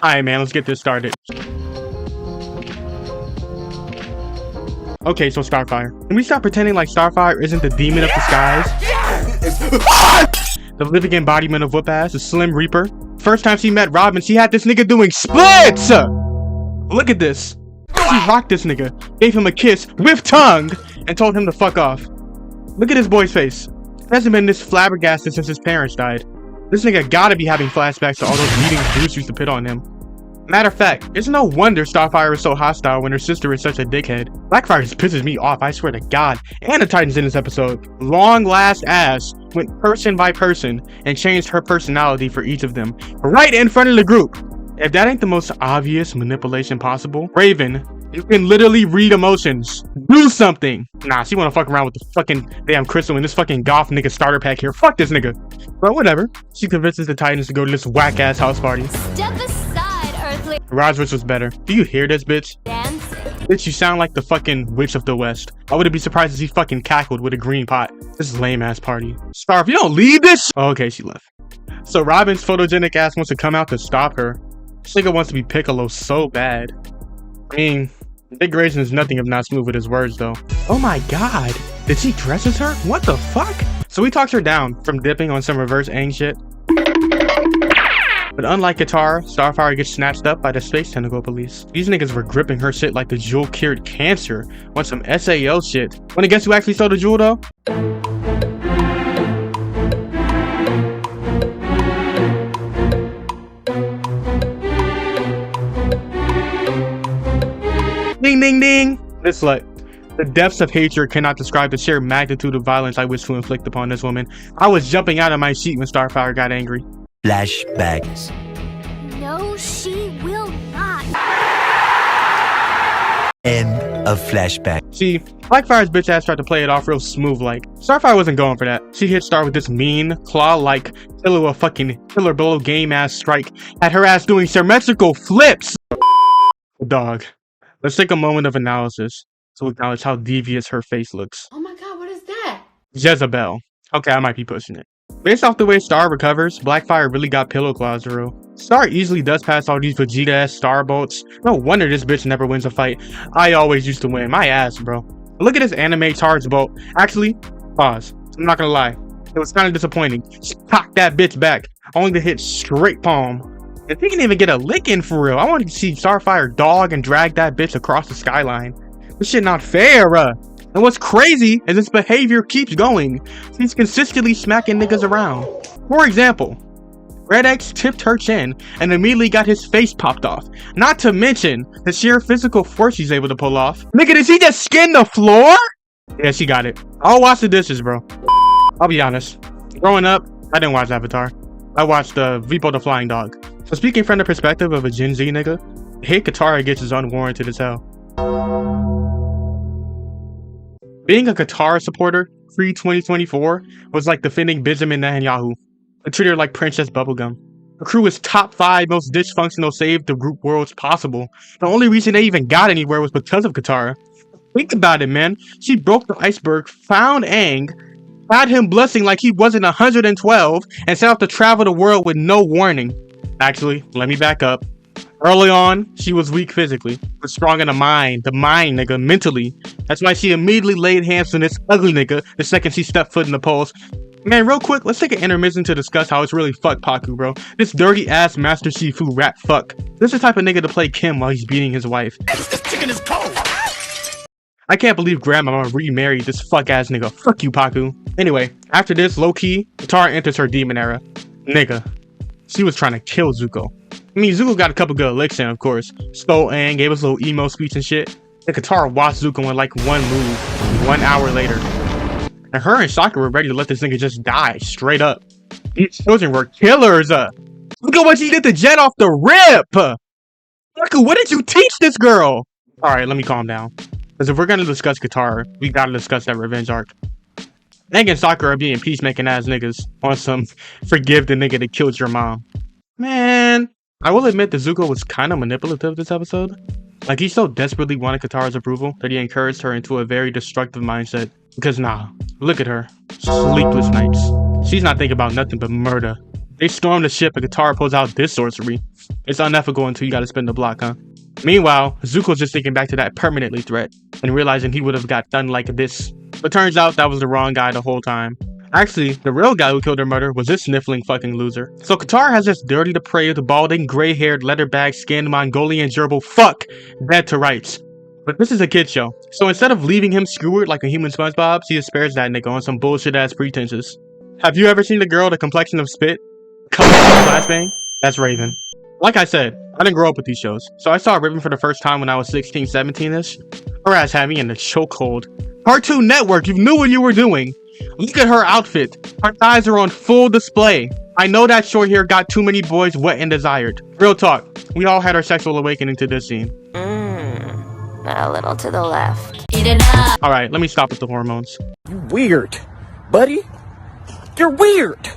Alright, man, let's get this started. Okay, so Starfire. Can we stop pretending like Starfire isn't the demon of the skies? The living embodiment of whoop-ass, the Slim Reaper. First time she met Robin, she had this nigga doing splits! Look at this. She rocked this nigga, gave him a kiss with tongue, and told him to fuck off. Look at this boy's face. He hasn't been this flabbergasted since his parents died. This nigga gotta be having flashbacks to all those meetings Bruce used to put on him. Matter of fact, it's no wonder Starfire is so hostile when her sister is such a dickhead. Blackfire just pisses me off, I swear to God. And the Titans in this episode. Long last ass went person by person and changed her personality for each of them. Right in front of the group. If that ain't the most obvious manipulation possible, Raven, you can literally read emotions. Do something. Nah, she wanna fuck around with the fucking damn Crystal and this fucking goth nigga starter pack here. Fuck this nigga. But whatever. She convinces the Titans to go to this whack ass house party. Step aside, Earthly. Roswitch was better. Do you hear this, bitch? Dancing. Bitch, you sound like the fucking Witch of the West. I wouldn't be surprised if she fucking cackled with a green pot. This is lame ass party. Star, if you don't leave this. Oh, okay, she left. So Robin's photogenic ass wants to come out to stop her. This nigga wants to be Piccolo so bad. I mean, Dick Grayson is nothing if not smooth with his words though. Oh my god, did she dress as her? What the fuck? So he talks her down from dipping on some reverse Aang shit. But unlike Katara, Starfire gets snatched up by the Space Tentacle Police. These niggas were gripping her shit like the jewel cured cancer on some SAO shit. Wanna guess who actually stole the jewel though? Ding ding ding! This slut. The depths of hatred cannot describe the sheer magnitude of violence I wish to inflict upon this woman. I was jumping out of my seat when Starfire got angry. Flashbacks. No, she will not. End of flashback. See, Blackfire's bitch ass tried to play it off real smooth like. Starfire wasn't going for that. She hit Star with this mean, claw-like, killer a fucking killer below game ass strike. Had her ass doing symmetrical flips! Dog. Let's take a moment of analysis to acknowledge how devious her face looks. Oh my god, what is that? Jezebel. Okay, I might be pushing it. Based off the way Star recovers, Blackfire really got pillow claws to real. Star easily does pass all these Vegeta-ass Star bolts. No wonder this bitch never wins a fight. I always used to win. My ass, bro. Look at this anime charge bolt. Actually, pause. I'm not gonna lie. It was kind of disappointing. She cocked that bitch back, only to hit straight palm. And he didn't even get a lick in for real. I wanted to see Starfire dog and drag that bitch across the skyline. This shit not fair, And what's crazy is this behavior keeps going. He's consistently smacking niggas around. For example, Red X tipped her chin and immediately got his face popped off. Not to mention the sheer physical force she's able to pull off. Nigga, did she just skin the floor? Yeah, she got it. I'll wash the dishes, bro. I'll be honest. Growing up, I didn't watch Avatar. I watched Vipo the Flying Dog. So speaking from the perspective of a Gen Z nigga, hate Katara gets is unwarranted as hell. Being a Katara supporter pre-2024 was like defending Benjamin Netanyahu. I treat her like Princess Bubblegum. Her crew is top 5 most dysfunctional save the group worlds possible. The only reason they even got anywhere was because of Katara. Think about it, man. She broke the iceberg, found Aang, had him blessing like he wasn't 112, and set out to travel the world with no warning. Actually, let me back up. Early on, she was weak physically, but strong in the mind, nigga, mentally. That's why she immediately laid hands on this ugly nigga the second she stepped foot in the polls. Man, real quick, let's take an intermission to discuss how it's really fuck Paku, bro. This dirty ass Master Shifu rat fuck. This is the type of nigga to play Kim while he's beating his wife. This chicken is cold. I can't believe Grandmama remarried this fuck ass nigga. Fuck you, Paku. Anyway, after this, low-key, Katara enters her demon era. Nigga. She was trying to kill Zuko. I mean, Zuko got a couple good licks in, of course. Stole Aang, gave us a little emo speech and shit. And Katara watched Zuko in like one move, 1 hour later. And her and Sokka were ready to let this nigga just die, straight up. These children were killers. Look at what she did to Jet off the rip. Paku, what did you teach this girl? Alright, let me calm down. Because if we're gonna discuss Katara, we gotta discuss that revenge arc. Aang and Sokka are being peacemaking ass niggas on some forgive the nigga that killed your mom. Man, I will admit that Zuko was kind of manipulative this episode. Like, he so desperately wanted Katara's approval that he encouraged her into a very destructive mindset. Because nah, look at her. Sleepless nights. She's not thinking about nothing but murder. They storm the ship and Katara pulls out this sorcery. It's unethical until you gotta spin the block, huh? Meanwhile, Zuko's just thinking back to that permanently threat and realizing he would have got done like this. But turns out that was the wrong guy the whole time. Actually, the real guy who killed her mother was this sniffling fucking loser. So Katara has this dirty, depraved, balding, gray-haired, leather-bag, skinned Mongolian gerbil fuck dead to rights. But this is a kid show, so instead of leaving him skewered like a human SpongeBob, she just spares that nigga on some bullshit-ass pretenses. Have you ever seen the girl the complexion of spit? Color of flashbang? That's Raven. Like I said, I didn't grow up with these shows, so I saw Raven for the first time when I was 16, 17-ish. Her ass had me in the chokehold. Cartoon Network, you knew what you were doing. Look at her outfit. Her thighs are on full display. I know that short hair got too many boys wet and desired. Real talk, we all had our sexual awakening to this scene. A little to the left. Alright, let me stop with the hormones. You weird, buddy. You're weird.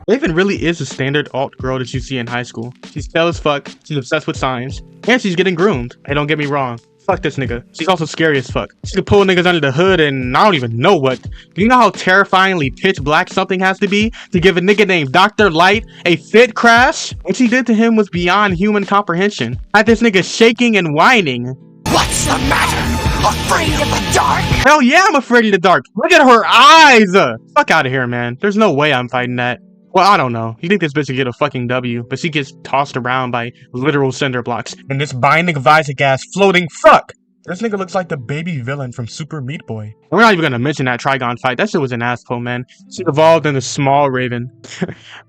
Raven really is a standard alt girl that you see in high school. She's pale as fuck, she's obsessed with science, and she's getting groomed. Hey, don't get me wrong. Fuck this nigga. She's also scary as fuck. She could pull niggas under the hood and I don't even know what. Do you know how terrifyingly pitch black something has to be to give a nigga named Dr. Light a fit crash? What she did to him was beyond human comprehension. Had this nigga shaking and whining. What's the matter? Afraid of the dark? Hell yeah, I'm afraid of the dark. Look at her eyes! Fuck out of here, man. There's no way I'm fighting that. Well, I don't know. You think this bitch would get a fucking W, but she gets tossed around by literal cinder blocks. And this binding of Isaac ass floating fuck! This nigga looks like the baby villain from Super Meat Boy. And we're not even gonna mention that Trigon fight. That shit was an asshole, man. She evolved into small Raven.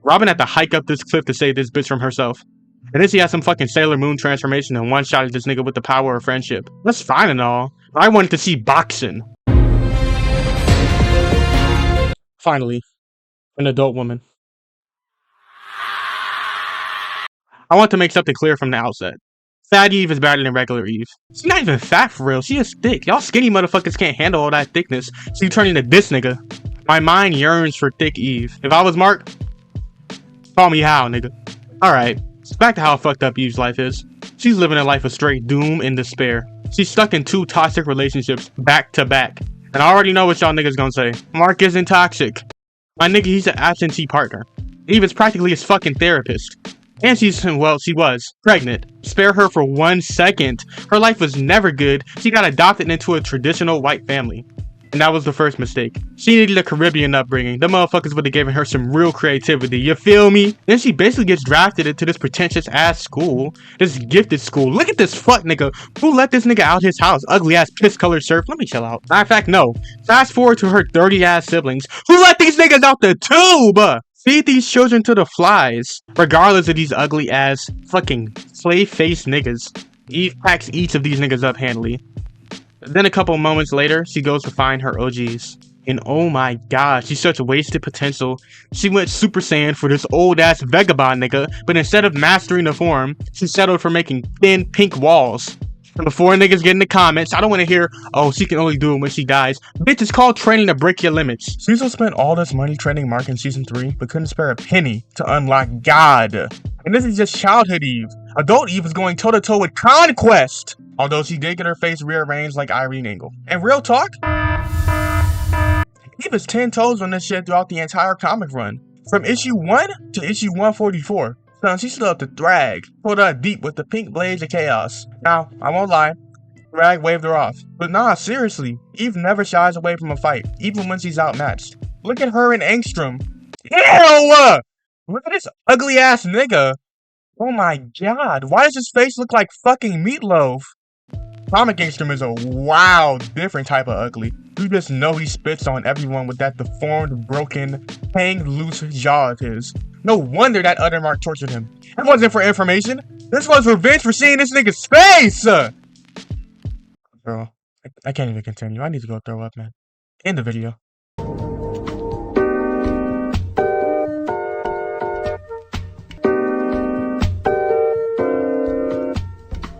Robin had to hike up this cliff to save this bitch from herself. And then she had some fucking Sailor Moon transformation and one-shotted this nigga with the power of friendship. That's fine and all, but I wanted to see boxing. Finally, an adult woman. I want to make something clear from the outset. Fat Eve is better than regular Eve. She's not even fat for real, she is thick. Y'all skinny motherfuckers can't handle all that thickness, so you turn into this nigga. My mind yearns for thick Eve. If I was Mark, call me Hal, nigga. Alright, so back to how fucked up Eve's life is. She's living a life of straight doom and despair. She's stuck in 2 toxic relationships back to back. And I already know what y'all niggas gonna say. Mark isn't toxic. My nigga, he's an absentee partner. Eve is practically his fucking therapist. And she was pregnant. Spare her for 1 second. Her life was never good. She got adopted into a traditional white family. And that was the first mistake. She needed a Caribbean upbringing. The motherfuckers would have given her some real creativity, you feel me? Then she basically gets drafted into this pretentious ass school. This gifted school. Look at this fuck nigga. Who let this nigga out his house? Ugly ass piss colored surf. Let me chill out. Matter of fact, no. Fast forward to her dirty ass siblings. Who let these niggas out the tube? Feed these children to the flies. Regardless of these ugly ass fucking slave faced niggas. Eve packs each of these niggas up handily. Then a couple moments later, she goes to find her OGs. And oh my god, she's such wasted potential. She went Super Saiyan for this old ass Vagabond nigga, but instead of mastering the form, she settled for making thin pink walls. And before niggas get in the comments, I don't want to hear, oh, she can only do it when she dies. Bitch, it's called training to break your limits. Cecil spent all this money training Mark in season 3, but couldn't spare a penny to unlock God. And this is just childhood Eve. Adult Eve is going toe-to-toe with Conquest. Although she did get her face rearranged like Irene Engel. And real talk, Eve is 10 toes on this shit throughout the entire comic run. From issue 1 to issue 144. Son, she still up to Thrag. Pulled her deep with the pink blades of chaos. Now, I won't lie, Thrag waved her off. But nah, seriously, Eve never shies away from a fight, even when she's outmatched. Look at her and Angstrom. Ew! Look at this ugly ass nigga. Oh my god, why does his face look like fucking meatloaf? Comic Angstrom is a wild, different type of ugly. You just know he spits on everyone with that deformed, broken, hang loose jaw of his. No wonder that other Mark tortured him. It wasn't for information. This was revenge for seeing this nigga's face! Bro, I can't even continue. I need to go throw up, man. End the video.